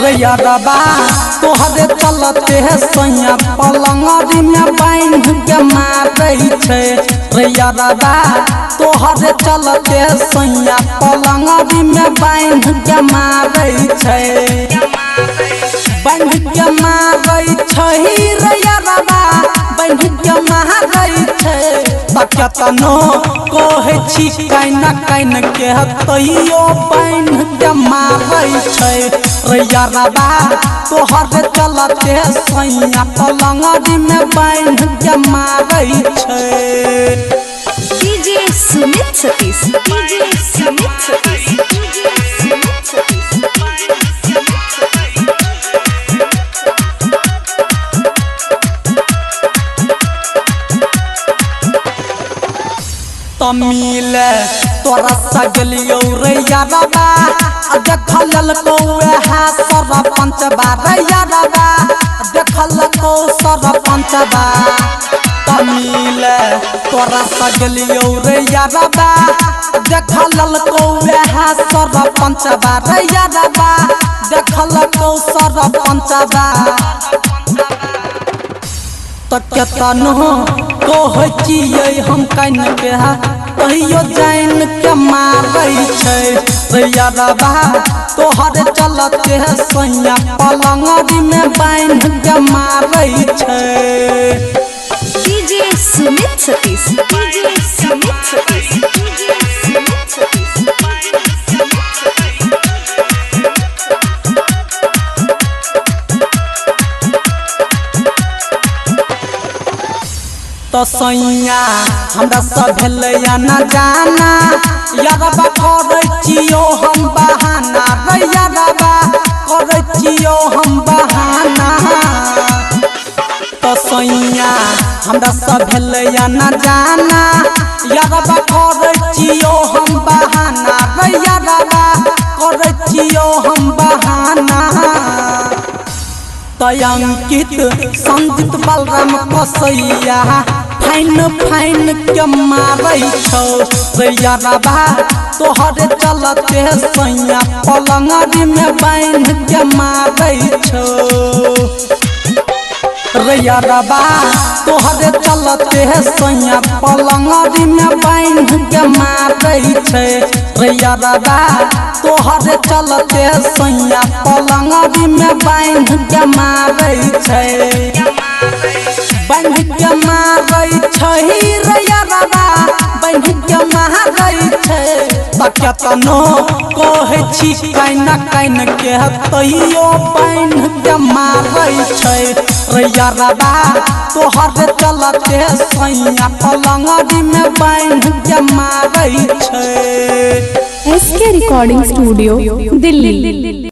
रैयारबा तोहरे चलते है सैया पलंगरी में बांध के मारै छै। रैयारबा तोहरे चलते है सैया पलंगरी में बांध के मारै छै। बांध के मारै छै रैयारबा बांध के मारै छै। केतनो कहै छी काइन काइन के तैयो बांध के मारै छै। रैयारबा तोहरे चलते सैया पलंगरी में बांध के मारै छै। DJ Sumit Satish, DJ Sumit Satish, DJ Sumit Satish. Tamil तोरा सगलियो रैयारबा देखल को सरपंच बा। रैयारबा देखल को सरपंच बा। तमिल तोरा सगलियो रैयारबा देखल को सरपंच बा। रैयारबा देखल को सरपंच बा। केतनो कहै छियै हम काइन के कहियो जान के मारै छै। रैयारबा तोहरे चलते सैया पलंगरी में बांध के मारै छै। DJ Sumit Satish, DJ Sumit Satish, DJ Sumit Satish. तो सैया हमरा सब भेलैया न जाना यारबा करै छियो हम बहाना। रैयारबा करै छियो हम बहाना। तो सैया हमरा सब भेलैया न जाना यारबा करै छियो हम बहाना। रैयारबा करै छियो हम बहाना। अंकित संजीत बलराम कसैया फाइन फाइन के मारै छौ। रैयारबा तोहरे चलते सैया पलंगरी में बांध के मारै छौ। रैयारबा तोहरे चलते सैया पलंगरी में बांध के मारै छै। रैयारबा तोहरे चलते सैया पलंगरी में बांध के मारै छै। बांध के मारै छै रैयारबा बांध के मारै छै। केतनो कहै छी काइन काइन के तैयो बांध के मारै छै। रैयारबा तोहरे चलते सैया पलंगरी में बांध के मारै छै। SK recording studio Delhi.